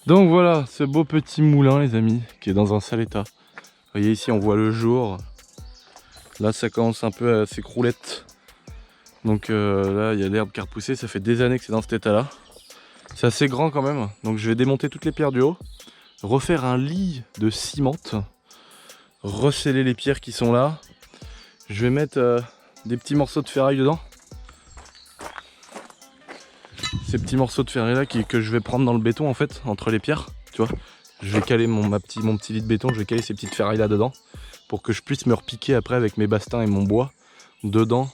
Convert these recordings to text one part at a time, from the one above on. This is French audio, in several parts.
Donc voilà, ce beau petit moulin les amis, qui est dans un sale état. Vous voyez ici on voit le jour. Là ça commence un peu à s'écrouletter. Donc là il y a l'herbe qui a repoussé, ça fait des années que c'est dans cet état là. C'est assez grand quand même, donc je vais démonter toutes les pierres du haut, refaire un lit de ciment, recéler les pierres qui sont là. Je vais mettre des petits morceaux de ferraille dedans. Ces petits morceaux de ferraille là que je vais prendre dans le béton en fait, entre les pierres, tu vois. Je vais caler mon petit lit de béton, je vais caler ces petites ferrailles là dedans pour que je puisse me repiquer après avec mes bastins et mon bois dedans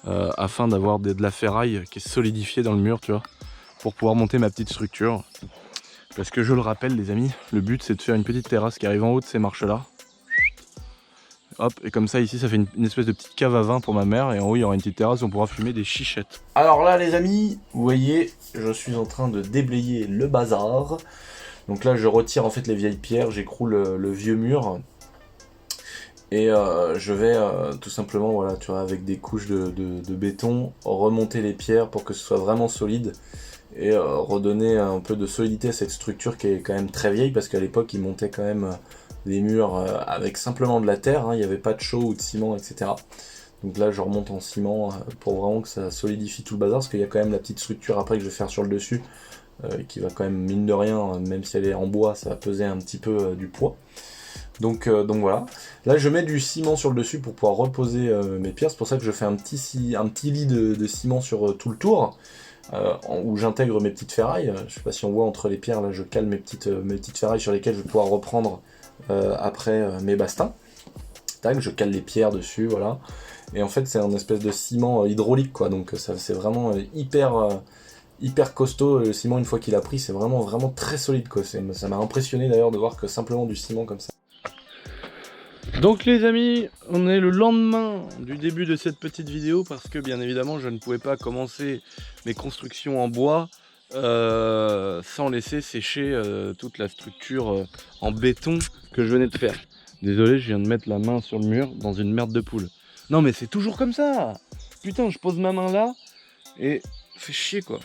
afin d'avoir de la ferraille qui est solidifiée dans le mur, tu vois, pour pouvoir monter ma petite structure. Parce que je le rappelle les amis, le but c'est de faire une petite terrasse qui arrive en haut de ces marches là. Hop, et comme ça ici ça fait une espèce de petite cave à vin pour ma mère, et en haut il y aura une petite terrasse où on pourra fumer des chichettes. Alors là les amis, vous voyez, je suis en train de déblayer le bazar. Donc là je retire en fait les vieilles pierres, j'écroule le vieux mur. Et je vais tout simplement, voilà, tu vois, avec des couches de béton, remonter les pierres pour que ce soit vraiment solide. Et redonner un peu de solidité à cette structure qui est quand même très vieille, parce qu'à l'époque ils montaient quand même des murs avec simplement de la terre, hein, il n'y avait pas de chaux ou de ciment, etc. Donc là je remonte en ciment pour vraiment que ça solidifie tout le bazar, parce qu'il y a quand même la petite structure après que je vais faire sur le dessus, qui va quand même, mine de rien, même si elle est en bois, ça va peser un petit peu du poids. Donc voilà, là je mets du ciment sur le dessus pour pouvoir reposer mes pierres, c'est pour ça que je fais un petit lit de ciment sur tout le tour, où j'intègre mes petites ferrailles. Je sais pas si on voit entre les pierres, là je cale mes petites ferrailles sur lesquelles je vais pouvoir reprendre après mes bastins. Tac, je cale les pierres dessus, voilà. Et en fait c'est un espèce de ciment hydraulique quoi, donc c'est vraiment hyper costaud. Le ciment, une fois qu'il a pris, c'est vraiment très solide quoi. Ça m'a impressionné d'ailleurs de voir que simplement du ciment comme ça. Donc les amis, on est le lendemain du début de cette petite vidéo, parce que bien évidemment je ne pouvais pas commencer mes constructions en bois sans laisser sécher toute la structure en béton que je venais de faire. Désolé, je viens de mettre la main sur le mur dans une merde de poule. Non mais c'est toujours comme ça. Putain, je pose ma main là et fait chier quoi.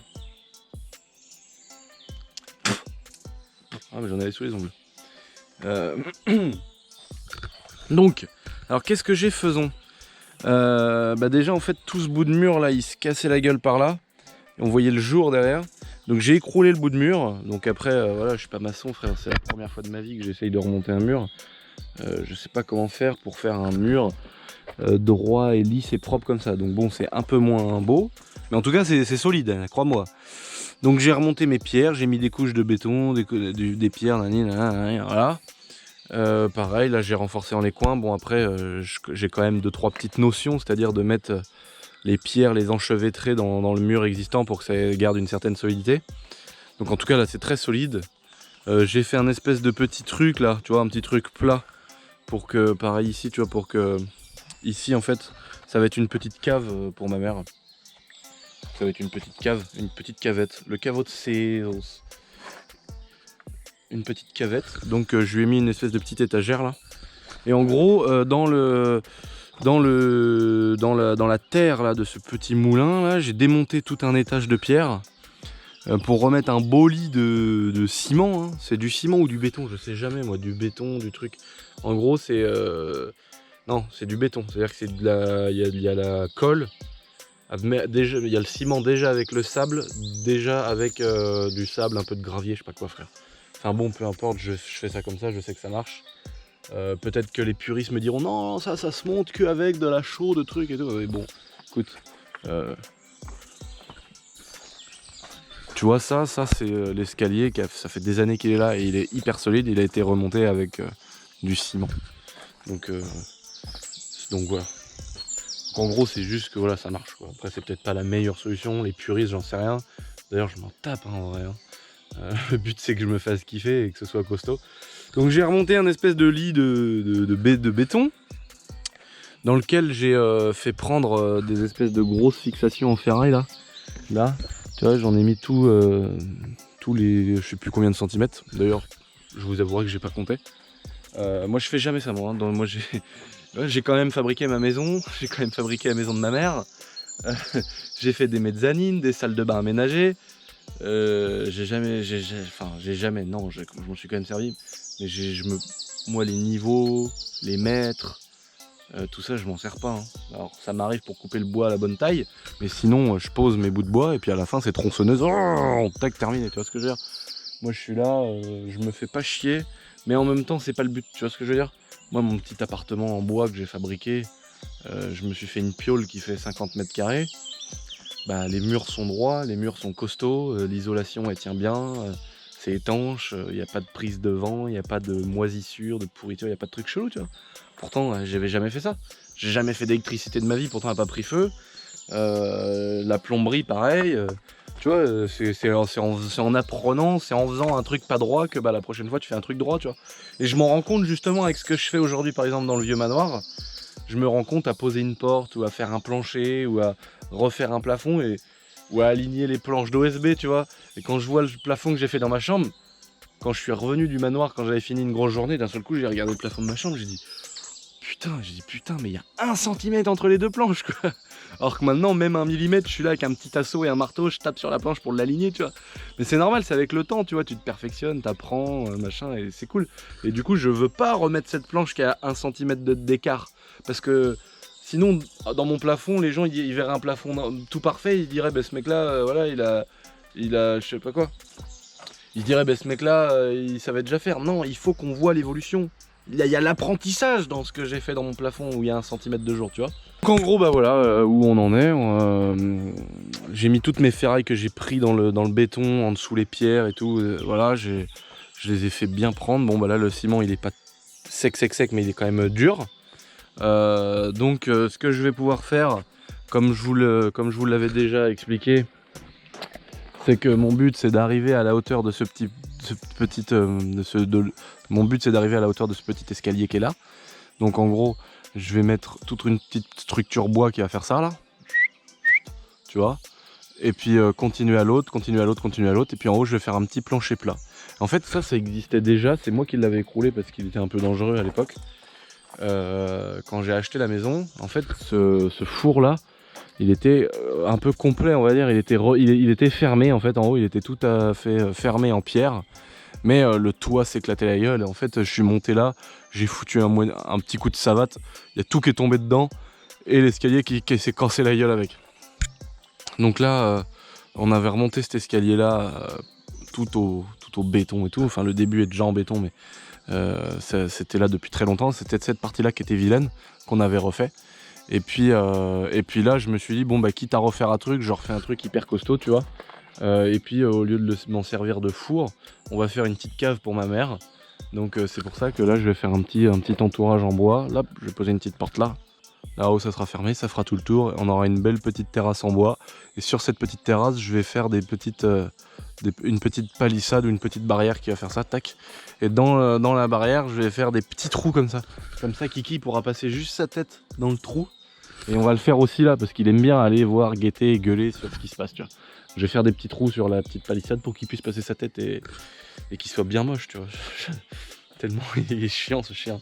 Ah mais j'en avais sous les ongles. Donc, alors qu'est-ce que j'ai faisons déjà en fait tout ce bout de mur là il se cassait la gueule par là. Et on voyait le jour derrière. Donc j'ai écroulé le bout de mur. Donc après voilà, je suis pas maçon frère, c'est la première fois de ma vie que j'essaye de remonter un mur. Je sais pas comment faire pour faire un mur droit et lisse et propre comme ça. Donc bon, c'est un peu moins beau. Mais en tout cas c'est solide, hein, crois-moi. Donc j'ai remonté mes pierres, j'ai mis des couches de béton, des pierres, voilà. Pareil, là j'ai renforcé dans les coins. Bon après j'ai quand même 2-3 petites notions, c'est-à-dire de mettre les pierres, les enchevêtrer dans le mur existant pour que ça garde une certaine solidité. Donc en tout cas là c'est très solide. J'ai fait un espèce de petit truc là, tu vois, un petit truc plat pour que, pareil ici, tu vois, pour que ici en fait ça va être une petite cave pour ma mère. Ça va être une petite cave, une petite cavette, le caveau de Seals. Une petite cavette, donc je lui ai mis une espèce de petite étagère là. Et en gros dans la terre là de ce petit moulin là, j'ai démonté tout un étage de pierre pour remettre un beau lit de ciment, hein. C'est du ciment ou du béton, je sais jamais moi, du béton, du truc. En gros c'est non, c'est du béton, c'est à dire que c'est de la, il y a la colle. Déjà, il y a le ciment déjà avec le sable, déjà avec du sable, un peu de gravier, je sais pas quoi frère. Enfin bon, peu importe, je fais ça comme ça, je sais que ça marche. Peut-être que les puristes me diront non, ça se monte qu'avec de la chaux, de trucs et tout. Mais bon, écoute, tu vois ça c'est l'escalier, ça fait des années qu'il est là et il est hyper solide, il a été remonté avec du ciment. Donc voilà. Donc, en gros c'est juste que voilà, ça marche quoi. Après c'est peut-être pas la meilleure solution, les puristes j'en sais rien. D'ailleurs je m'en tape hein, en vrai. Hein. Le but c'est que je me fasse kiffer et que ce soit costaud. Donc j'ai remonté un espèce de lit de béton dans lequel j'ai fait prendre des espèces de grosses fixations en ferraille là. Là, tu vois, j'en ai mis tous les, je sais plus combien de centimètres. D'ailleurs, je vous avouerai que j'ai pas compté. Moi je fais jamais ça moi. Hein. Moi j'ai quand même fabriqué ma maison, j'ai quand même fabriqué la maison de ma mère. J'ai fait des mezzanines, des salles de bain aménagées. Non, je m'en suis quand même servi, mais moi les niveaux, les mètres, tout ça je m'en sers pas. Hein. Alors ça m'arrive pour couper le bois à la bonne taille, mais sinon je pose mes bouts de bois et puis à la fin c'est tronçonneuse, tac terminé, tu vois ce que je veux dire. Moi je suis là, je me fais pas chier, mais en même temps c'est pas le but, tu vois ce que je veux dire. Moi mon petit appartement en bois que j'ai fabriqué, je me suis fait une piole qui fait 50 mètres carrés. Bah, les murs sont droits, les murs sont costauds, l'isolation elle tient bien, c'est étanche, il n'y a pas de prise de vent, il n'y a pas de moisissure, de pourriture, il n'y a pas de truc chelou, tu vois. Pourtant, j'avais jamais fait ça. J'ai jamais fait d'électricité de ma vie, pourtant elle n'a pas pris feu. La plomberie, pareil. Tu vois, c'est en apprenant, c'est en faisant un truc pas droit que bah, la prochaine fois tu fais un truc droit, tu vois. Et je m'en rends compte justement avec ce que je fais aujourd'hui, par exemple dans le vieux manoir. Je me rends compte à poser une porte ou à faire un plancher ou à refaire un plafond ou à aligner les planches d'OSB, tu vois. Et quand je vois le plafond que j'ai fait dans ma chambre, quand je suis revenu du manoir, quand j'avais fini une grosse journée, d'un seul coup j'ai regardé le plafond de ma chambre, j'ai dit putain, mais il y a 1 centimètre entre les deux planches, quoi. Alors que maintenant, même 1 millimètre, je suis là avec un petit assaut et un marteau, je tape sur la planche pour l'aligner, tu vois. Mais c'est normal, c'est avec le temps, tu vois, tu te perfectionnes, t'apprends, machin, et c'est cool. Et du coup, je veux pas remettre cette planche qui a 1 centimètre d'écart. Parce que sinon, dans mon plafond, les gens, ils verraient un plafond tout parfait, ils diraient, bah ce mec-là, voilà, il a, je sais pas quoi. Ils diraient, bah ce mec-là, il savait déjà faire. Non, il faut qu'on voit l'évolution. Il y a l'apprentissage dans ce que j'ai fait dans mon plafond où il y a 1 centimètre de jour, tu vois. Donc en gros, bah voilà où on en est. J'ai mis toutes mes ferrailles que j'ai pris dans le béton, en dessous les pierres et tout. Voilà, je les ai fait bien prendre. Bon bah là le ciment il est pas sec, mais il est quand même dur. Donc ce que je vais pouvoir faire, comme je vous l'avais déjà expliqué, c'est que mon but c'est d'arriver à la hauteur de mon but c'est d'arriver à la hauteur de ce petit escalier qui est là. Donc en gros, je vais mettre toute une petite structure bois qui va faire ça là. Tu vois. Et puis continuer à l'autre, et puis en haut je vais faire un petit plancher plat. En fait ça existait déjà, c'est moi qui l'avais écroulé parce qu'il était un peu dangereux à l'époque. Quand j'ai acheté la maison, en fait ce four là, il était un peu complet on va dire, il était fermé en fait en haut, il était tout à fait fermé en pierre. Mais le toit s'éclatait la gueule et en fait je suis monté là, j'ai foutu un petit coup de savate, il y a tout qui est tombé dedans et l'escalier qui s'est cassé la gueule avec. Donc là on avait remonté cet escalier là tout au béton et tout, enfin le début est déjà en béton mais c'était là depuis très longtemps, c'était cette partie là qui était vilaine, qu'on avait refait. Et puis là je me suis dit bon bah quitte à refaire un truc, je refais un truc hyper costaud tu vois. Et puis au lieu de m'en servir de four, on va faire une petite cave pour ma mère. Donc c'est pour ça que là je vais faire un petit entourage en bois. Là je vais poser une petite porte là. Là-haut ça sera fermé, ça fera tout le tour. On aura une belle petite terrasse en bois. Et sur cette petite terrasse je vais faire une petite palissade ou une petite barrière qui va faire ça, tac. Et dans la barrière je vais faire des petits trous comme ça. Comme ça Kiki pourra passer juste sa tête dans le trou. Et on va le faire aussi là parce qu'il aime bien aller voir, guetter et gueuler sur ce qui se passe, tu vois. Je vais faire des petits trous sur la petite palissade pour qu'il puisse passer sa tête et qu'il soit bien moche, tu vois. Tellement il est chiant ce chien.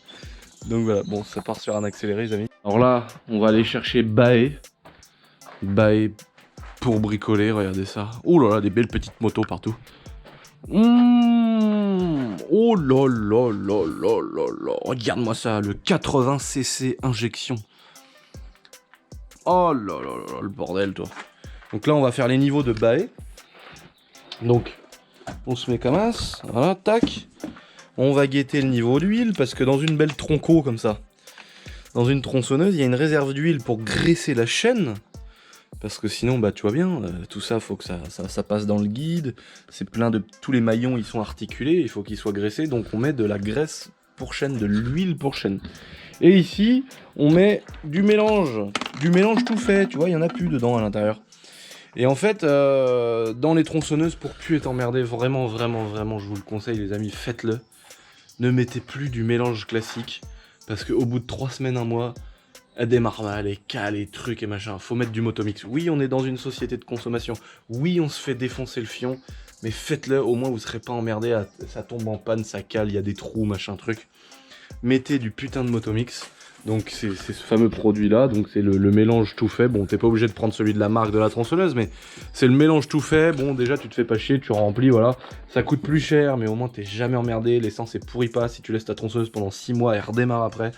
Donc voilà, bon, ça part sur un accéléré, les amis. Alors là, on va aller chercher Bae pour bricoler, regardez ça. Oh là là, des belles petites motos partout. Oh là là là là là là. Regarde-moi ça, le 80cc injection. Oh là là là là, le bordel, toi. Donc là, on va faire les niveaux de Bae. Donc, on se met comme ça, voilà, tac. On va guetter le niveau d'huile, parce que dans une belle tronco comme ça, dans une tronçonneuse, il y a une réserve d'huile pour graisser la chaîne. Parce que sinon, bah tu vois bien, tout ça, faut que ça passe dans le guide. C'est plein de... Tous les maillons, ils sont articulés, il faut qu'ils soient graissés. Donc on met de la graisse pour chaîne, de l'huile pour chaîne. Et ici, on met du mélange tout fait, tu vois, il n'y en a plus dedans à l'intérieur. Et en fait, dans les tronçonneuses, pour plus être emmerdé, vraiment, je vous le conseille les amis, faites-le. Ne mettez plus du mélange classique, parce qu'au bout de 3 semaines, 1 mois, elle démarre mal, et cale, et trucs et machin. Faut mettre du Motomix. Oui, on est dans une société de consommation. Oui, on se fait défoncer le fion, mais faites-le, au moins vous serez pas emmerdé, ça tombe en panne, ça cale, il y a des trous, machin truc. Mettez du putain de Motomix. Donc c'est ce fameux produit là, donc c'est le mélange tout fait. Bon, t'es pas obligé de prendre celui de la marque de la tronçonneuse, mais c'est le mélange tout fait. Bon, déjà tu te fais pas chier, tu remplis, voilà. Ça coûte plus cher, mais au moins t'es jamais emmerdé, l'essence elle pourrit pas. Si tu laisses ta tronçonneuse pendant 6 mois, elle redémarre après.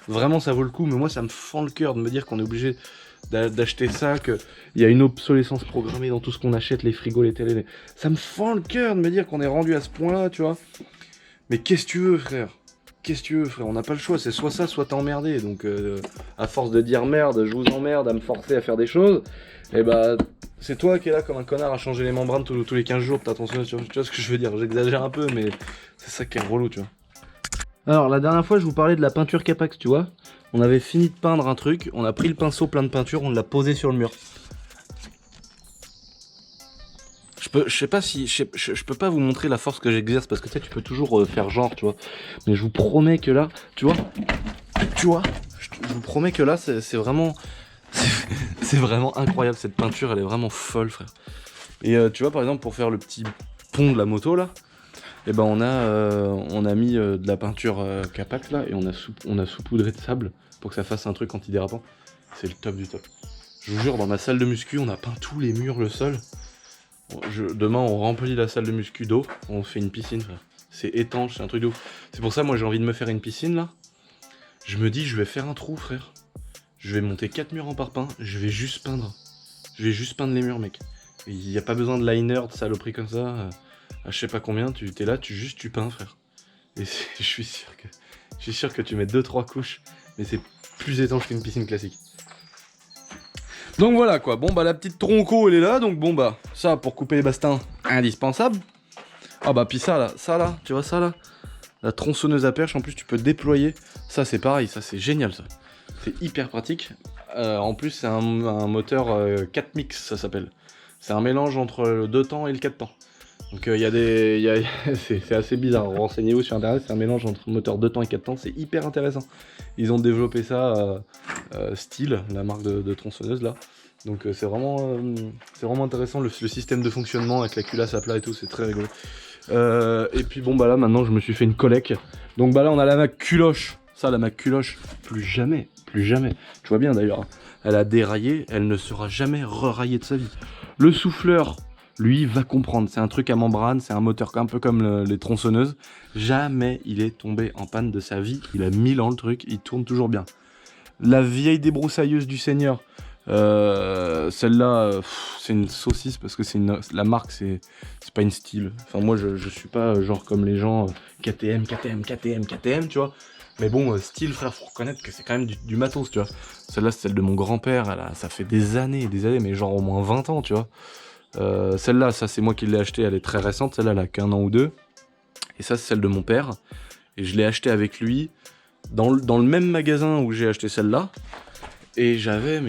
Vraiment ça vaut le coup, mais moi ça me fend le cœur de me dire qu'on est obligé d'acheter ça, qu'il y a une obsolescence programmée dans tout ce qu'on achète, les frigos, les télés. Ça me fend le cœur de me dire qu'on est rendu à ce point là, tu vois. Mais qu'est-ce que tu veux, frère? Qu'est-ce que tu veux, frère? On n'a pas le choix, c'est soit ça, soit t'es emmerdé. Donc, à force de dire merde, je vous emmerde, à me forcer à faire des choses, et bah, c'est toi qui es là comme un connard à changer les membranes tous les 15 jours de ta tronçonneuse. Tu vois ce que je veux dire? J'exagère un peu, mais c'est ça qui est relou, tu vois. Alors, la dernière fois, je vous parlais de la peinture Capax, tu vois. On avait fini de peindre un truc, on a pris le pinceau plein de peinture, on l'a posé sur le mur. Je sais pas si je peux pas vous montrer la force que j'exerce parce que tu sais, tu peux toujours faire genre, tu vois. Mais je vous promets que là, tu vois, je vous promets que là, c'est vraiment, c'est vraiment incroyable cette peinture, elle est vraiment folle, frère. Et tu vois, par exemple, pour faire le petit pont de la moto là, et ben on a mis de la peinture Capax là et on a saupoudré de sable pour que ça fasse un truc antidérapant. C'est le top du top. Je vous jure, dans ma salle de muscu, on a peint tous les murs, le sol. Demain on remplit la salle de muscu d'eau, on fait une piscine, frère. C'est étanche, c'est un truc de ouf. C'est pour ça moi j'ai envie de me faire une piscine là. Je me dis je vais faire un trou, frère. Je vais monter 4 murs en parpaing, je vais juste peindre. Je vais juste peindre les murs, mec. Il n'y a pas besoin de liner, de saloperie comme ça. À je sais pas combien, tu t'es là, tu peins, frère. Et je suis sûr que tu mets 2-3 couches, mais c'est plus étanche qu'une piscine classique. Donc voilà quoi, bon bah la petite tronco elle est là, donc bon bah ça pour couper les bastins, indispensable. Ah bah puis ça là, tu vois ça là, la tronçonneuse à perche, en plus tu peux déployer, ça c'est pareil, ça c'est génial ça. C'est hyper pratique, en plus c'est un moteur 4 mix ça s'appelle. C'est un mélange entre le 2 temps et le 4 temps. Donc il y a des... c'est assez bizarre, renseignez-vous sur internet, c'est un mélange entre moteur 2 temps et 4 temps, c'est hyper intéressant. Ils ont développé ça, Style, la marque de tronçonneuse là. Donc c'est vraiment intéressant le système de fonctionnement avec la culasse à plat et tout, c'est très rigolo. Et puis bon bah là maintenant je me suis fait une collecte. Donc bah là on a la Mac Culoche, ça la Mac Culoche, plus jamais. Tu vois bien d'ailleurs, elle a déraillé, elle ne sera jamais reraillée de sa vie. Le souffleur, lui, va comprendre. C'est un truc à membrane, c'est un moteur un peu comme les tronçonneuses. Jamais il est tombé en panne de sa vie. Il a 1000 ans le truc, il tourne toujours bien. La vieille débroussailleuse du Seigneur, celle-là, c'est une saucisse parce que la marque, c'est pas une style. Enfin, moi, je suis pas genre comme les gens KTM, tu vois. Mais bon, style, frère, faut reconnaître que c'est quand même du matos, tu vois. Celle-là, c'est celle de mon grand-père, ça fait des années, mais genre au moins 20 ans, tu vois. Celle-là, ça c'est moi qui l'ai achetée, elle est très récente, celle-là elle a qu'un an ou deux. Et ça c'est celle de mon père. Et je l'ai achetée avec lui dans le même magasin où j'ai acheté celle-là. Et j'avais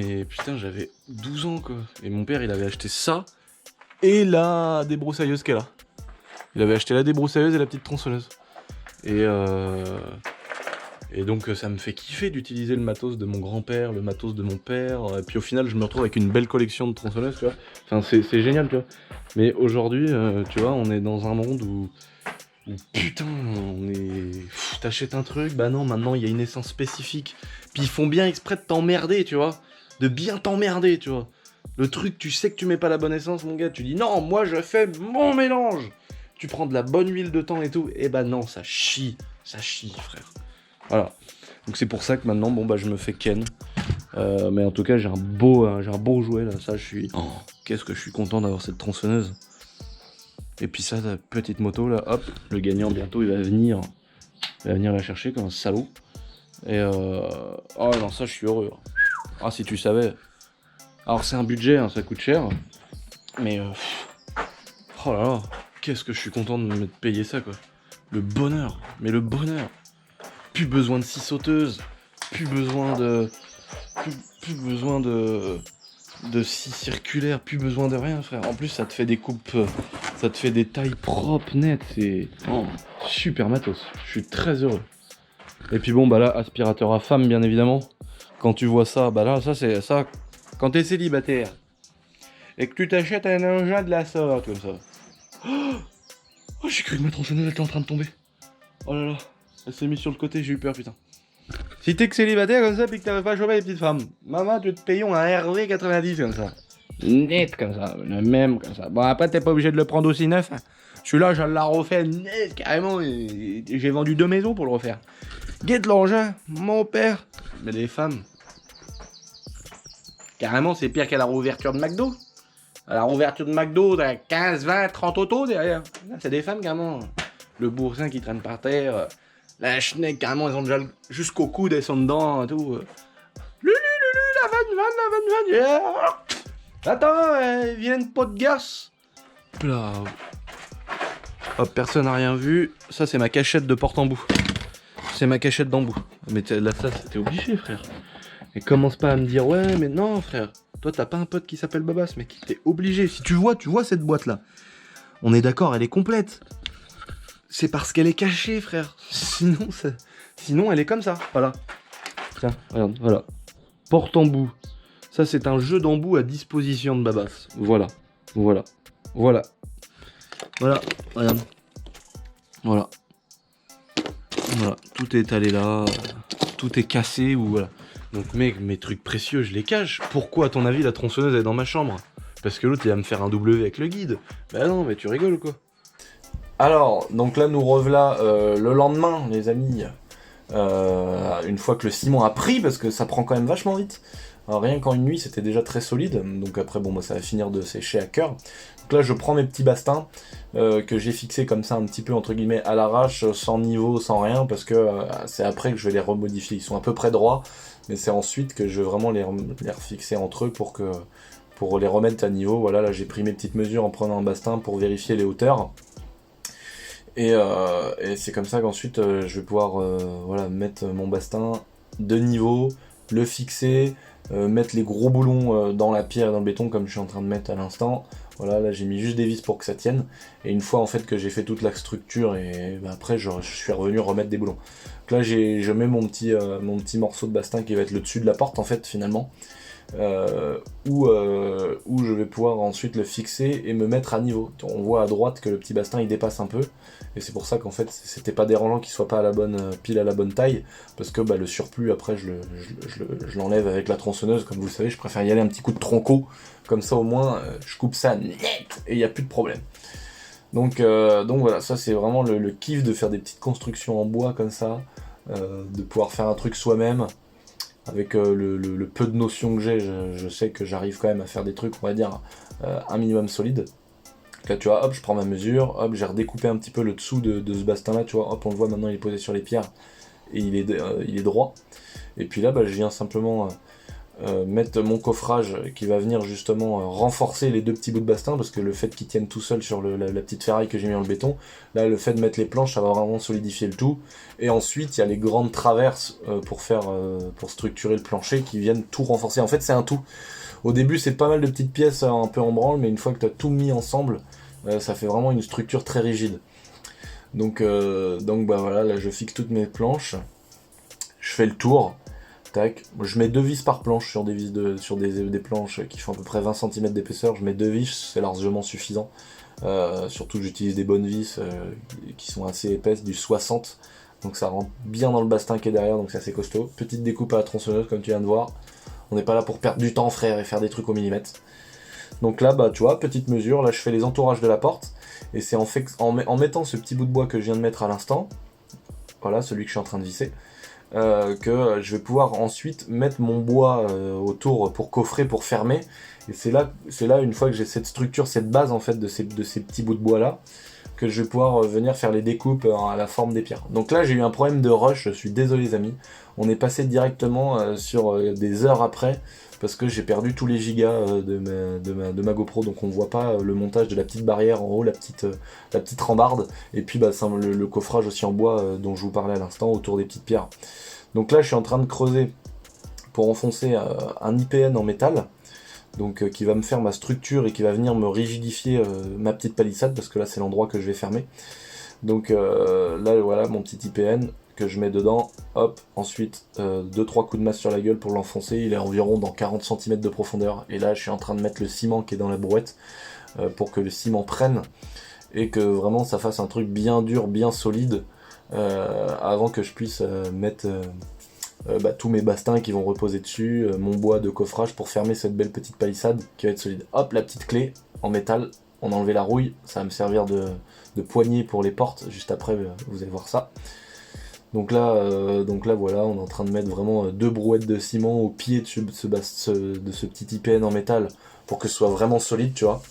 12 ans quoi. Et mon père il avait acheté ça et la débroussailleuse qu'elle a. Il avait acheté la débroussailleuse et la petite tronçonneuse. Et donc ça me fait kiffer d'utiliser le matos de mon grand-père, le matos de mon père, et puis au final je me retrouve avec une belle collection de tronçonneuses, tu vois. Enfin c'est génial, tu vois. Mais aujourd'hui, tu vois, on est dans un monde où putain, t'achètes un truc, bah non, maintenant il y a une essence spécifique. Puis ils font bien exprès de t'emmerder, tu vois. De bien t'emmerder, tu vois. Le truc, tu sais que tu mets pas la bonne essence, mon gars, tu dis non, moi je fais mon mélange. Tu prends de la bonne huile de thym et tout, et bah non, ça chie, frère. Voilà, donc c'est pour ça que maintenant, bon bah je me fais ken. Mais en tout cas, j'ai un beau jouet là. Ça, qu'est-ce que je suis content d'avoir cette tronçonneuse. Et puis ça, la petite moto là, hop, le gagnant bientôt, il va venir la chercher comme un salaud. Et oh non, ça, je suis heureux. Ah, si tu savais. Alors c'est un budget, hein, ça coûte cher. Mais oh là là, qu'est-ce que je suis content de me payer ça quoi. Le bonheur, mais le bonheur. Plus besoin de scie sauteuse, plus besoin de scie circulaire, plus besoin de rien frère. En plus ça te fait des coupes, ça te fait des tailles propres, nettes, c'est super matos. Je suis très heureux. Et puis bon bah là, aspirateur à femme bien évidemment. Quand tu vois ça, bah là ça c'est ça. Quand t'es célibataire et que tu t'achètes un engin de la sorte comme ça. Oh j'ai cru que ma tronçonneuse était en train de tomber. Oh là là. Elle s'est mise sur le côté, j'ai eu peur, putain. Si t'es que célibataire comme ça, puis que t'arrives pas à choper les petites femmes, maman, tu te payons un RV 90 comme ça. Net comme ça, le même comme ça. Bon, après, t'es pas obligé de le prendre aussi neuf. Hein. Celui-là, je l'ai refait net, carrément. Et j'ai vendu 2 maisons pour le refaire. Guette l'engin, mon père. Mais les femmes. Carrément, c'est pire qu'à la réouverture de McDo. À la réouverture de McDo, t'as 15, 20, 30 autos derrière. Là, c'est des femmes, carrément. Le boursin qui traîne par terre. La schneck, carrément, elles ont déjà jusqu'au coude, elles sont dedans et tout. La vanne, yeah. Attends, viennent pas de garce. Là. Hop, personne n'a rien vu. Ça, c'est ma cachette de porte-embout. C'est ma cachette d'embout. Mais là, ça, c'était obligé, frère. Et commence pas à me dire, ouais, mais non, frère. Toi, t'as pas un pote qui s'appelle Babas, mec. T'es obligé. Si tu vois cette boîte-là. On est d'accord, elle est complète. C'est parce qu'elle est cachée, frère. Sinon, elle est comme ça. Voilà. Tiens, regarde, voilà. Porte-embout. Ça, c'est un jeu d'embout à disposition de Babas. Voilà. Voilà. Voilà. Voilà. Regarde. Voilà. Voilà. Tout est allé là. Tout est cassé ou voilà. Donc, mec, mes trucs précieux, je les cache. Pourquoi, à ton avis, la tronçonneuse est dans ma chambre? Parce que l'autre, il va me faire un W avec le guide. Bah non, mais tu rigoles, quoi. Alors, donc là, nous revoilà le lendemain, les amis. Une fois que le ciment a pris, parce que ça prend quand même vachement vite. Alors, rien qu'en une nuit, c'était déjà très solide. Donc après, bon, bah, ça va finir de sécher à cœur. Donc là, je prends mes petits bastins que j'ai fixés comme ça, un petit peu, entre guillemets, à l'arrache, sans niveau, sans rien, parce que c'est après que je vais les remodifier. Ils sont à peu près droits, mais c'est ensuite que je vais vraiment les refixer entre eux pour les remettre à niveau. Voilà, là, j'ai pris mes petites mesures en prenant un bastin pour vérifier les hauteurs. Et c'est comme ça qu'ensuite je vais pouvoir voilà, mettre mon bastin de niveau, le fixer, mettre les gros boulons dans la pierre et dans le béton comme je suis en train de mettre à l'instant. Voilà, là j'ai mis juste des vis pour que ça tienne. Et une fois en fait que j'ai fait toute la structure, et bah, après je suis revenu remettre des boulons. Donc là je mets mon petit morceau de bastin qui va être le dessus de la porte en fait finalement. Où je vais pouvoir ensuite le fixer et me mettre à niveau. On voit à droite que le petit bastin il dépasse un peu, et c'est pour ça qu'en fait c'était pas dérangeant qu'il soit pas à la bonne pile à la bonne taille, parce que bah, le surplus après je l'enlève avec la tronçonneuse, comme vous le savez, je préfère y aller un petit coup de tronco, comme ça au moins je coupe ça net et il n'y a plus de problème. Donc voilà, ça c'est vraiment le kiff de faire des petites constructions en bois comme ça, de pouvoir faire un truc soi-même. Avec le peu de notions que j'ai, je sais que j'arrive quand même à faire des trucs, on va dire, un minimum solide. Là, tu vois, hop, je prends ma mesure, hop, j'ai redécoupé un petit peu le dessous de ce bastin-là, tu vois, hop, on le voit maintenant, il est posé sur les pierres, et il est droit. Et puis là, bah, je viens simplement mettre mon coffrage qui va venir justement renforcer les deux petits bouts de bastin, parce que le fait qu'ils tiennent tout seul sur la petite ferraille que j'ai mis dans le béton, là le fait de mettre les planches ça va vraiment solidifier le tout. Et ensuite il y a les grandes traverses pour structurer le plancher qui viennent tout renforcer. En fait c'est un tout. Au début c'est pas mal de petites pièces un peu en branle, mais une fois que tu as tout mis ensemble, ça fait vraiment une structure très rigide. Donc bah voilà, là je fixe toutes mes planches, je fais le tour. Tac. Je mets 2 vis par planche sur des planches qui font à peu près 20 cm d'épaisseur. Je mets 2 vis, c'est largement suffisant. Surtout que j'utilise des bonnes vis qui sont assez épaisses, du 60. Donc ça rentre bien dans le bastin qui est derrière, donc c'est assez costaud. Petite découpe à la tronçonneuse comme tu viens de voir. On n'est pas là pour perdre du temps frère et faire des trucs au millimètre. Donc là bah tu vois, petite mesure, là je fais les entourages de la porte. Et c'est en mettant ce petit bout de bois que je viens de mettre à l'instant, voilà celui que je suis en train de visser, que je vais pouvoir ensuite mettre mon bois autour pour coffrer, pour fermer. Et c'est là une fois que j'ai cette structure, cette base en fait de ces petits bouts de bois là, que je vais pouvoir venir faire les découpes à la forme des pierres. Donc là j'ai eu un problème de rush, je suis désolé les amis. On est passé directement sur des heures après, parce que j'ai perdu tous les gigas de ma GoPro, donc on voit pas le montage de la petite barrière en haut, la petite rambarde, et puis bah, le coffrage aussi en bois dont je vous parlais à l'instant, autour des petites pierres. Donc là je suis en train de creuser pour enfoncer un IPN en métal, donc qui va me faire ma structure et qui va venir me rigidifier ma petite palissade, parce que là c'est l'endroit que je vais fermer. Donc là voilà mon petit IPN que je mets dedans, hop, ensuite 2-3 coups de masse sur la gueule pour l'enfoncer, il est environ dans 40 cm de profondeur, et là je suis en train de mettre le ciment qui est dans la brouette pour que le ciment prenne, et que vraiment ça fasse un truc bien dur, bien solide, avant que je puisse mettre tous mes bastings qui vont reposer dessus, mon bois de coffrage pour fermer cette belle petite palissade qui va être solide. Hop, la petite clé en métal, on a enlevé la rouille, ça va me servir de poignée pour les portes, juste après vous allez voir ça. Donc là voilà, on est en train de mettre vraiment 2 brouettes de ciment au pied de ce petit IPN en métal pour que ce soit vraiment solide, tu vois.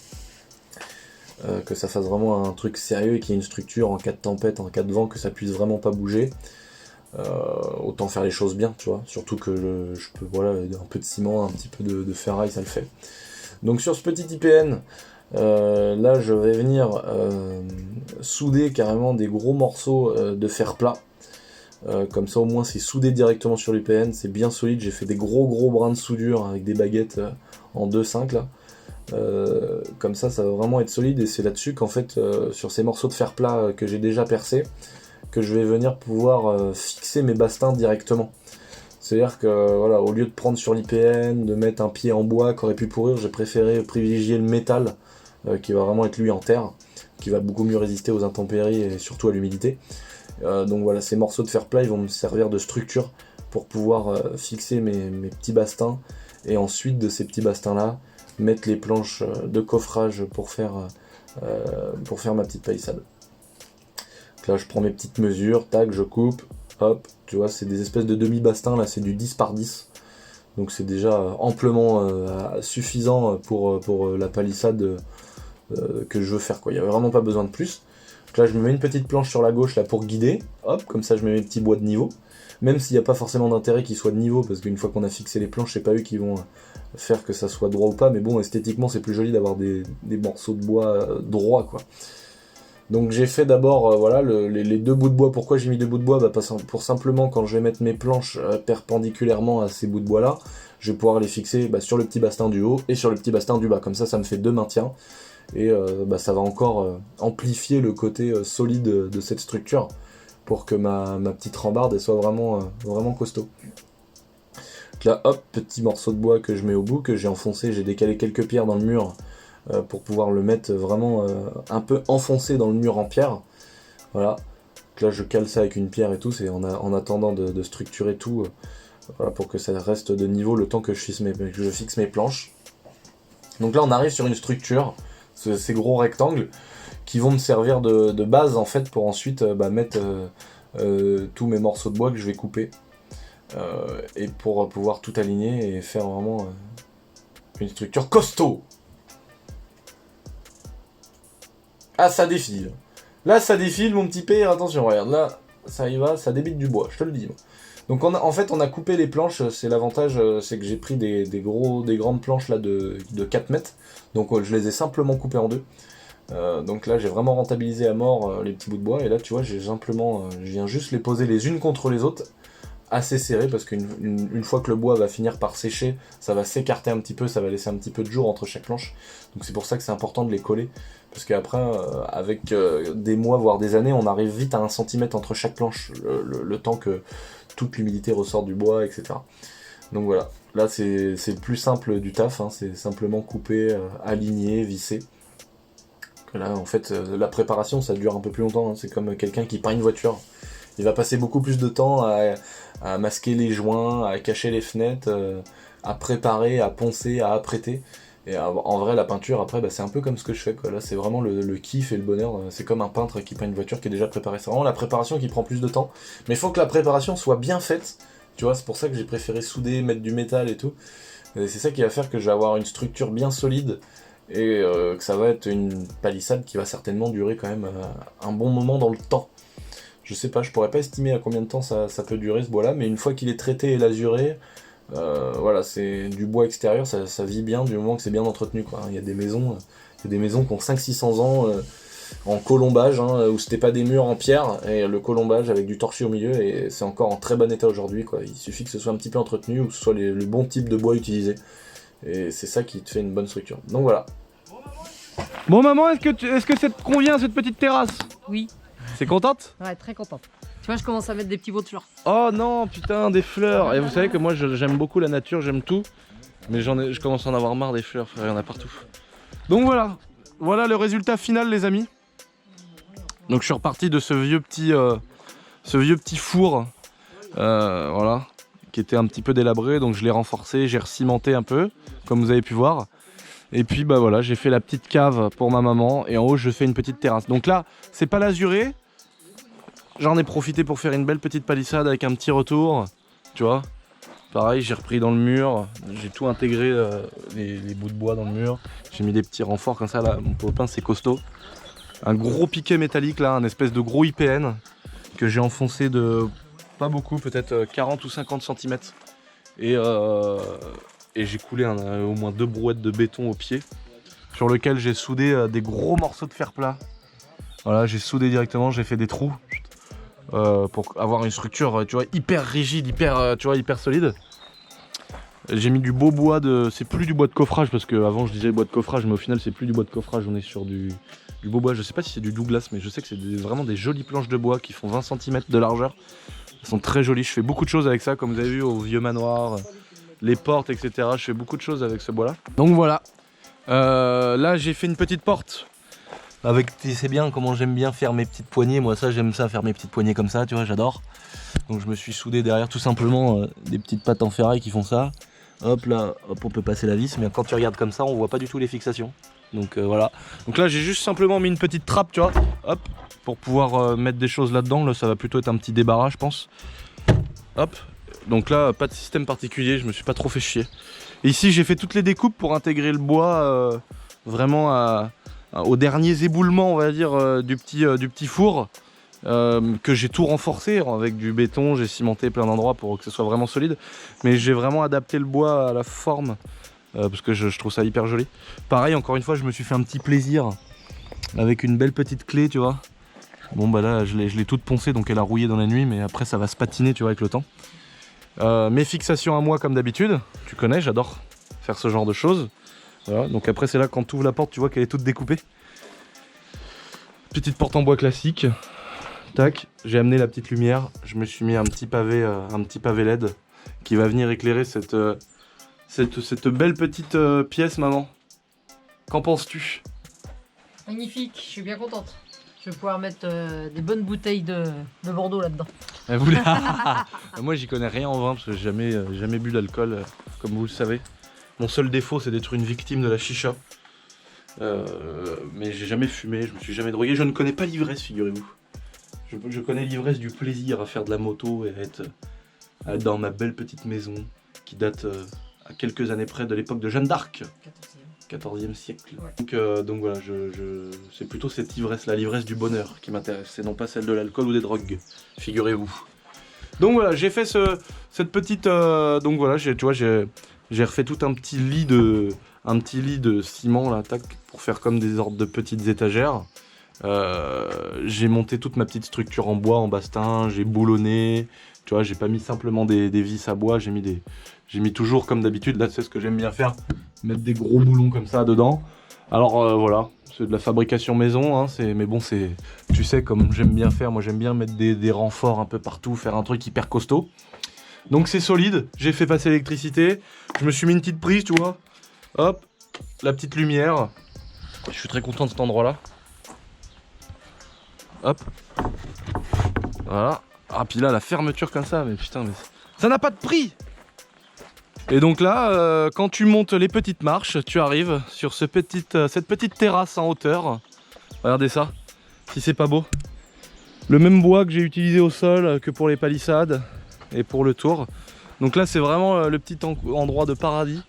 Que ça fasse vraiment un truc sérieux et qu'il y ait une structure en cas de tempête, en cas de vent, que ça puisse vraiment pas bouger. Autant faire les choses bien, tu vois. Surtout que je peux, voilà, un peu de ciment, un petit peu de ferraille, ça le fait. Donc sur ce petit IPN, là je vais venir souder carrément des gros morceaux de fer plat. Comme ça au moins c'est soudé directement sur l'IPN, c'est bien solide. J'ai fait des gros brins de soudure avec des baguettes en 2,5 là. Comme ça va vraiment être solide, et c'est là-dessus qu'en fait sur ces morceaux de fer plat que j'ai déjà percés, que je vais venir pouvoir fixer mes bastings directement. C'est-à-dire que voilà, au lieu de prendre sur l'IPN, de mettre un pied en bois qui aurait pu pourrir, j'ai préféré privilégier le métal qui va vraiment être lui en terre, qui va beaucoup mieux résister aux intempéries et surtout à l'humidité. Donc voilà, ces morceaux de fer plat ils vont me servir de structure pour pouvoir fixer mes petits bastings, et ensuite de ces petits bastings là mettre les planches de coffrage pour faire ma petite palissade. Donc là je prends mes petites mesures, tac, je coupe, hop, tu vois c'est des espèces de demi-bastings, là c'est du 10 par 10, donc c'est déjà amplement suffisant pour la palissade que je veux faire, quoi. Il n'y a vraiment pas besoin de plus. Donc là je me mets une petite planche sur la gauche là pour guider, hop, comme ça je mets mes petits bois de niveau, même s'il n'y a pas forcément d'intérêt qu'ils soient de niveau, parce qu'une fois qu'on a fixé les planches, c'est pas eux qui vont faire que ça soit droit ou pas, mais bon, esthétiquement c'est plus joli d'avoir des morceaux de bois droits, quoi. Donc j'ai fait d'abord voilà, les 2 bouts de bois. Pourquoi j'ai mis 2 bouts de bois? Pour simplement, quand je vais mettre mes planches perpendiculairement à ces bouts de bois là, je vais pouvoir les fixer sur le petit bastin du haut et sur le petit bastin du bas, comme ça me fait 2 maintiens. Et ça va encore amplifier le côté solide de cette structure pour que ma petite rambarde elle soit vraiment costaud. Donc là hop, petit morceau de bois que je mets au bout, que j'ai enfoncé, j'ai décalé quelques pierres dans le mur pour pouvoir le mettre vraiment un peu enfoncé dans le mur en pierre. Voilà, donc là je cale ça avec une pierre et tout, c'est en attendant de structurer tout, voilà, pour que ça reste de niveau le temps que je fixe mes planches. Donc là on arrive sur une structure, ces gros rectangles qui vont me servir de base en fait pour ensuite mettre tous mes morceaux de bois que je vais couper et pour pouvoir tout aligner et faire vraiment une structure costaud. Ah, ça défile. Là ça défile mon petit père, attention, regarde, là ça y va, ça débite du bois, je te le dis. Donc en fait on a coupé les planches, c'est l'avantage, c'est que j'ai pris des grandes planches là de 4 mètres, donc je les ai simplement coupées en 2. Donc là j'ai vraiment rentabilisé à mort les petits bouts de bois, et là tu vois je viens juste les poser les unes contre les autres, assez serré, parce qu'une fois que le bois va finir par sécher, ça va s'écarter un petit peu, ça va laisser un petit peu de jour entre chaque planche, donc c'est pour ça que c'est important de les coller, parce qu'après avec des mois voire des années on arrive vite à 1 cm entre chaque planche, le temps que toute l'humidité ressort du bois, etc. Donc voilà, là c'est le plus simple du taf, hein, c'est simplement couper, aligner, visser. Là en fait la préparation ça dure un peu plus longtemps, hein. C'est comme quelqu'un qui peint une voiture, il va passer beaucoup plus de temps à masquer les joints, à cacher les fenêtres, à préparer, à poncer, à apprêter. Et en vrai la peinture après c'est un peu comme ce que je fais, quoi. Là c'est vraiment le kiff et le bonheur, c'est comme un peintre qui peint une voiture qui est déjà préparée, c'est vraiment la préparation qui prend plus de temps, mais il faut que la préparation soit bien faite, tu vois, c'est pour ça que j'ai préféré souder, mettre du métal et tout, et c'est ça qui va faire que je vais avoir une structure bien solide, et que ça va être une palissade qui va certainement durer quand même un bon moment dans le temps. Je sais pas, je pourrais pas estimer à combien de temps ça peut durer ce bois là, mais une fois qu'il est traité et lasuré, voilà, c'est du bois extérieur, ça vit bien du moment que c'est bien entretenu, quoi. Il y a des maisons qui ont 500-600 ans en colombage, hein, où c'était pas des murs en pierre, et le colombage avec du torchis au milieu, et c'est encore en très bon état aujourd'hui, quoi. Il suffit que ce soit un petit peu entretenu, ou que ce soit le bon type de bois utilisé, et c'est ça qui te fait une bonne structure. Donc voilà. Bon maman, est-ce que ça te convient cette petite terrasse? Oui. C'est contente? Ouais, très contente. Tu vois, je commence à mettre des petits pots de fleurs. Oh non, putain, des fleurs. Et vous savez que moi j'aime beaucoup la nature, j'aime tout, mais je commence à en avoir marre des fleurs, frère, il y en a partout. Donc voilà le résultat final, les amis. Donc je suis reparti de ce vieux petit four, voilà, qui était un petit peu délabré, donc je l'ai renforcé, j'ai recimenté un peu, comme vous avez pu voir. Et puis bah voilà, j'ai fait la petite cave pour ma maman et en haut je fais une petite terrasse. Donc là, c'est pas l'azuré, j'en ai profité pour faire une belle petite palissade avec un petit retour, tu vois. Pareil, j'ai repris dans le mur, j'ai tout intégré, les bouts de bois dans le mur. J'ai mis des petits renforts comme ça là, mon copain c'est costaud. Un gros piquet métallique là, un espèce de gros IPN que j'ai enfoncé de pas beaucoup, peut-être 40 ou 50 cm. Et j'ai coulé au moins 2 brouettes de béton au pied, sur lequel j'ai soudé des gros morceaux de fer plat. Voilà, j'ai soudé directement, j'ai fait des trous pour avoir une structure, tu vois, hyper rigide, hyper solide. J'ai mis du beau bois c'est plus du bois de coffrage parce que avant je disais bois de coffrage, mais au final c'est plus du bois de coffrage, on est sur du beau bois. Je sais pas si c'est du Douglas, mais je sais que c'est vraiment des jolies planches de bois qui font 20 cm de largeur. Elles sont très jolies, je fais beaucoup de choses avec ça, comme vous avez vu au vieux manoir, les portes, etc. Je fais beaucoup de choses avec ce bois là. Donc voilà, là j'ai fait une petite porte. Avec, tu sais bien comment j'aime bien faire mes petites poignées, moi ça j'aime ça, faire mes petites poignées comme ça, tu vois, j'adore. Donc je me suis soudé derrière tout simplement des petites pattes en ferraille qui font ça. Hop là, hop, on peut passer la vis, mais quand tu regardes comme ça, on voit pas du tout les fixations. Donc voilà. Donc là j'ai juste simplement mis une petite trappe, tu vois, hop, pour pouvoir mettre des choses là-dedans. Là ça va plutôt être un petit débarras, je pense. Hop. Donc là, pas de système particulier, je me suis pas trop fait chier. Et ici j'ai fait toutes les découpes pour intégrer le bois vraiment aux derniers éboulements, on va dire, du petit four. Que j'ai tout renforcé avec du béton, j'ai cimenté plein d'endroits pour que ce soit vraiment solide. Mais j'ai vraiment adapté le bois à la forme, parce que je trouve ça hyper joli. Pareil, encore une fois, je me suis fait un petit plaisir avec une belle petite clé, tu vois. Bon bah là, je l'ai toute poncée, donc elle a rouillé dans la nuit, mais après ça va se patiner, tu vois, avec le temps. Mes fixations à moi comme d'habitude, tu connais, j'adore faire ce genre de choses. Voilà, donc après c'est là quand tu ouvres la porte, tu vois qu'elle est toute découpée. Petite porte en bois classique. Tac, j'ai amené la petite lumière, je me suis mis un petit pavé LED qui va venir éclairer cette belle petite pièce, maman. Qu'en penses-tu? Magnifique, je suis bien contente. Je vais pouvoir mettre des bonnes bouteilles de Bordeaux là-dedans. Moi j'y connais rien en vin parce que j'ai jamais bu d'alcool, comme vous le savez. Mon seul défaut c'est d'être une victime de la chicha. Mais j'ai jamais fumé, je me suis jamais drogué, je ne connais pas l'ivresse, figurez-vous. Je connais l'ivresse du plaisir à faire de la moto et à être dans ma belle petite maison qui date à quelques années près de l'époque de Jeanne d'Arc. 14e siècle. Ouais. Donc voilà, c'est plutôt cette ivresse-là, l'ivresse du bonheur qui m'intéresse, et non pas celle de l'alcool ou des drogues, figurez-vous. Donc voilà, j'ai fait cette petite... donc voilà, tu vois, j'ai refait tout un petit lit de ciment là, tac, pour faire comme des sortes de petites étagères. J'ai monté toute ma petite structure en bois, en bastin, j'ai boulonné, tu vois, j'ai pas mis simplement des vis à bois, j'ai mis toujours comme d'habitude, là c'est ce que j'aime bien faire, mettre des gros boulons comme ça dedans. Alors voilà, c'est de la fabrication maison, hein, mais bon, tu sais comme j'aime bien faire, moi j'aime bien mettre des renforts un peu partout, faire un truc hyper costaud. Donc c'est solide, j'ai fait passer l'électricité, je me suis mis une petite prise, tu vois, hop, la petite lumière, je suis très content de cet endroit là. Hop, voilà. Ah puis là la fermeture comme ça, mais putain, mais ça n'a pas de prix. Et donc là, quand tu montes les petites marches, tu arrives sur cette petite terrasse en hauteur. Regardez ça, si c'est pas beau. Le même bois que j'ai utilisé au sol que pour les palissades et pour le tour. Donc là c'est vraiment le petit endroit de paradis.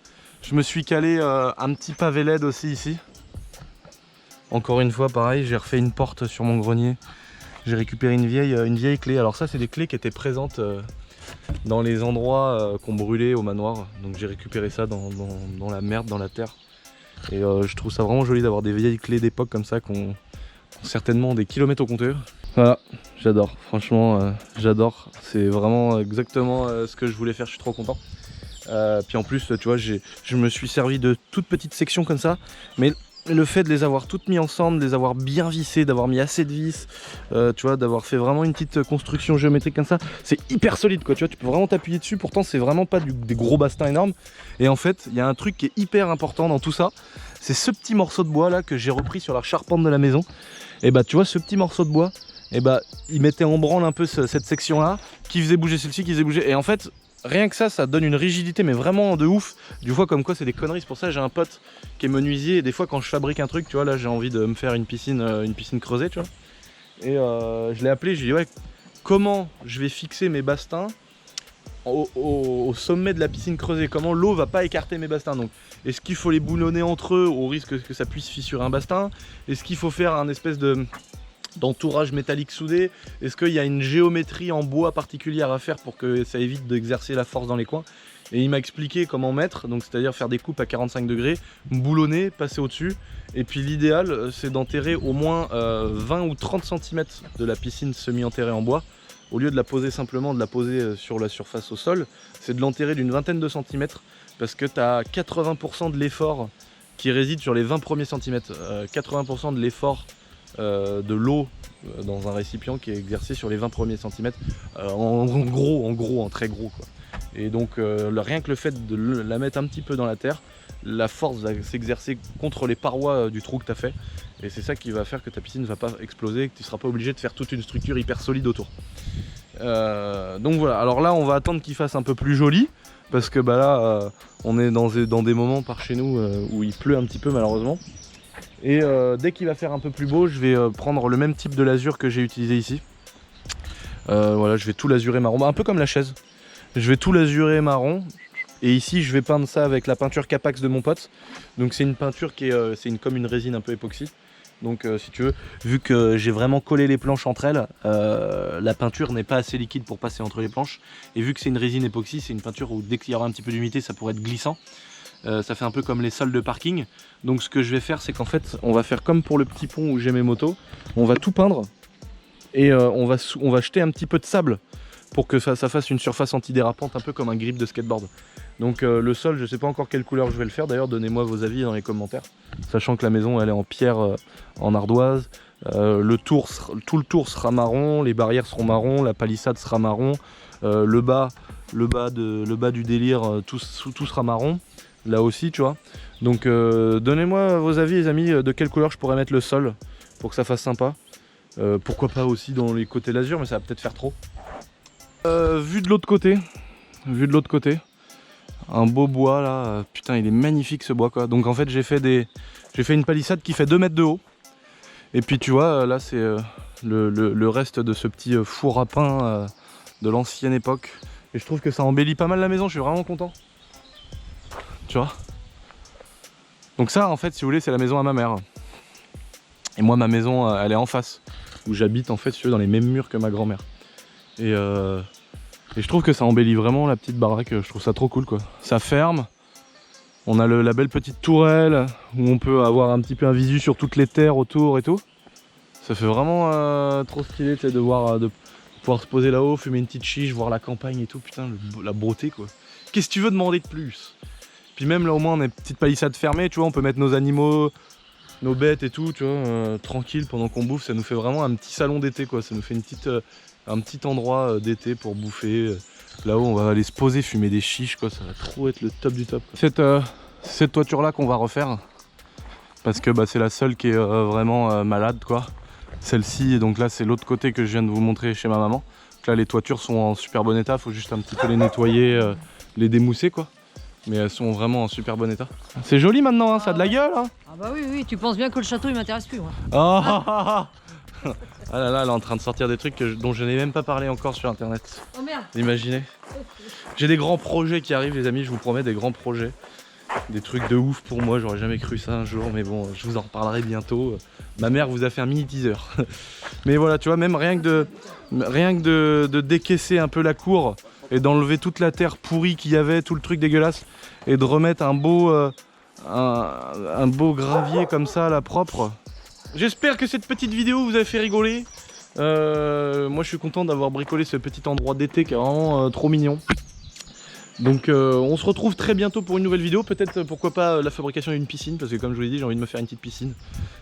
Je me suis calé un petit pavé LED aussi ici. Encore une fois pareil, j'ai refait une porte sur mon grenier. J'ai récupéré une vieille clé. Alors ça c'est des clés qui étaient présentes dans les endroits qu'on brûlait au manoir. Donc j'ai récupéré ça dans la merde, dans la terre. Et je trouve ça vraiment joli d'avoir des vieilles clés d'époque comme ça qui ont certainement des kilomètres au compteur. Voilà, j'adore, franchement j'adore. C'est vraiment exactement ce que je voulais faire, je suis trop content. Puis en plus tu vois, je me suis servi de toutes petites sections comme ça. Mais le fait de les avoir toutes mis ensemble, de les avoir bien vissées, d'avoir mis assez de vis, tu vois, d'avoir fait vraiment une petite construction géométrique comme ça, c'est hyper solide quoi, tu vois, tu peux vraiment t'appuyer dessus, pourtant c'est vraiment pas des gros bastins énormes. Et en fait, il y a un truc qui est hyper important dans tout ça, c'est ce petit morceau de bois là que j'ai repris sur la charpente de la maison. Et bah tu vois, ce petit morceau de bois, et bah il mettait en branle un peu cette section là, qui faisait bouger celle-ci, qui faisait bouger, et en fait, rien que ça donne une rigidité mais vraiment de ouf. Du fois comme quoi c'est des conneries, c'est pour ça que j'ai un pote qui est menuisier et des fois quand je fabrique un truc, tu vois, là j'ai envie de me faire une piscine creusée, tu vois. Et je l'ai appelé, je lui ai dit ouais, comment je vais fixer mes bastings au sommet de la piscine creusée, comment l'eau va pas écarter mes bastings. Donc est-ce qu'il faut les boulonner entre eux au risque que ça puisse fissurer un bastin? Est-ce qu'il faut faire un espèce d'entourage métallique soudé? Est-ce qu'il y a une géométrie en bois particulière à faire pour que ça évite d'exercer la force dans les coins? Et il m'a expliqué comment mettre, donc c'est-à-dire faire des coupes à 45 degrés, boulonner, passer au-dessus. Et puis l'idéal c'est d'enterrer au moins 20 ou 30 cm de la piscine semi-enterrée en bois. Au lieu de la poser simplement, de la poser sur la surface au sol, c'est de l'enterrer d'une vingtaine de centimètres parce que tu as 80% de l'effort qui réside sur les 20 premiers centimètres. 80% de l'effort de l'eau dans un récipient qui est exercé sur les 20 premiers centimètres, en très gros quoi. Et donc rien que le fait de la mettre un petit peu dans la terre, la force va s'exercer contre les parois du trou que tu as fait. Et c'est ça qui va faire que ta piscine ne va pas exploser et que tu ne seras pas obligé de faire toute une structure hyper solide autour. Donc voilà, alors là on va attendre qu'il fasse un peu plus joli. Parce que bah là on est dans des moments par chez nous où il pleut un petit peu malheureusement. Et dès qu'il va faire un peu plus beau, je vais prendre le même type de lasure que j'ai utilisé ici. Voilà, je vais tout lazurer marron, un peu comme la chaise. Je vais tout lazurer marron. Et ici je vais peindre ça avec la peinture Capax de mon pote. Donc c'est une peinture qui est comme une résine un peu époxy. Donc si tu veux, vu que j'ai vraiment collé les planches entre elles, la peinture n'est pas assez liquide pour passer entre les planches. Et vu que c'est une résine époxy, c'est une peinture où dès qu'il y aura un petit peu d'humidité, ça pourrait être glissant. Ça fait un peu comme les sols de parking. Donc ce que je vais faire, c'est qu'en fait, on va faire comme pour le petit pont où j'ai mes motos. On va tout peindre et on va jeter un petit peu de sable pour que ça fasse une surface antidérapante, un peu comme un grip de skateboard. Donc le sol, je sais pas encore quelle couleur je vais le faire. D'ailleurs, donnez-moi vos avis dans les commentaires. Sachant que la maison, elle est en pierre en ardoise. Tout le tour sera marron, les barrières seront marron, la palissade sera marron, le bas du délire, tout sera marron. Là aussi, tu vois. Donc donnez-moi vos avis, les amis, de quelle couleur je pourrais mettre le sol pour que ça fasse sympa. Pourquoi pas aussi dans les côtés l'azur, mais ça va peut-être faire trop. Vu de l'autre côté, un beau bois là, putain il est magnifique ce bois quoi. Donc en fait j'ai fait une palissade qui fait 2 mètres de haut. Et puis tu vois là c'est le reste de ce petit four à pain de l'ancienne époque. Et je trouve que ça embellit pas mal la maison, je suis vraiment content. Tu vois. Donc ça en fait si vous voulez c'est la maison à ma mère. Et moi ma maison elle est en face, où j'habite en fait si tu veux, dans les mêmes murs que ma grand-mère. Et je trouve que ça embellit vraiment la petite baraque, je trouve ça trop cool quoi. Ça ferme, on a la belle petite tourelle où on peut avoir un petit peu un visu sur toutes les terres autour et tout. Ça fait vraiment trop stylé de de pouvoir se poser là-haut, fumer une petite chiche, voir la campagne et tout, putain la beauté quoi. Qu'est-ce que tu veux demander de plus? Puis même là au moins on a une petite palissade fermée, tu vois, on peut mettre nos animaux, nos bêtes et tout, tu vois, tranquille pendant qu'on bouffe, ça nous fait vraiment un petit salon d'été quoi, ça nous fait un petit endroit d'été pour bouffer. Là-haut on va aller se poser, fumer des chiches quoi, ça va trop être le top du top. Cette toiture là qu'on va refaire, parce que bah, c'est la seule qui est vraiment malade quoi. Celle-ci, donc là c'est l'autre côté que je viens de vous montrer chez ma maman. Donc là les toitures sont en super bon état, faut juste un petit peu les nettoyer, les démousser quoi. Mais elles sont vraiment en super bon état. C'est joli maintenant, hein, ça a de la gueule hein. Ah bah oui, tu penses bien que le château il m'intéresse plus moi. Ah là là, elle est en train de sortir des trucs dont je n'ai même pas parlé encore sur internet. Oh merde. Imaginez. J'ai des grands projets qui arrivent les amis, je vous promets, des grands projets. Des trucs de ouf pour moi, j'aurais jamais cru ça un jour, mais bon, je vous en reparlerai bientôt. Ma mère vous a fait un mini teaser. Mais voilà, tu vois, même rien que de décaisser un peu la cour et d'enlever toute la terre pourrie qu'il y avait, tout le truc dégueulasse, et de remettre un beau gravier comme ça, là, propre. J'espère que cette petite vidéo vous a fait rigoler. Moi je suis content d'avoir bricolé ce petit endroit d'été qui est vraiment trop mignon. Donc on se retrouve très bientôt pour une nouvelle vidéo, peut-être pourquoi pas la fabrication d'une piscine, parce que comme je vous l'ai dit j'ai envie de me faire une petite piscine.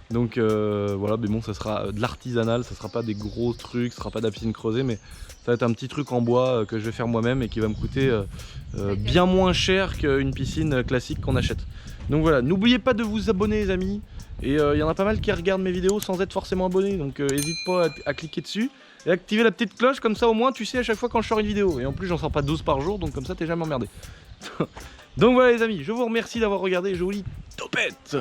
Donc voilà, mais bon ça sera de l'artisanal, ça sera pas des gros trucs, ça sera pas de la piscine creusée, mais ça va être un petit truc en bois que je vais faire moi-même et qui va me coûter bien moins cher qu'une piscine classique qu'on achète. Donc voilà, n'oubliez pas de vous abonner les amis, et il y en a pas mal qui regardent mes vidéos sans être forcément abonnés, donc n'hésite pas à cliquer dessus. Et activer la petite cloche, comme ça au moins tu sais à chaque fois quand je sors une vidéo. Et en plus j'en sors pas 12 par jour, donc comme ça t'es jamais emmerdé. Donc voilà les amis, je vous remercie d'avoir regardé et je vous dis topette.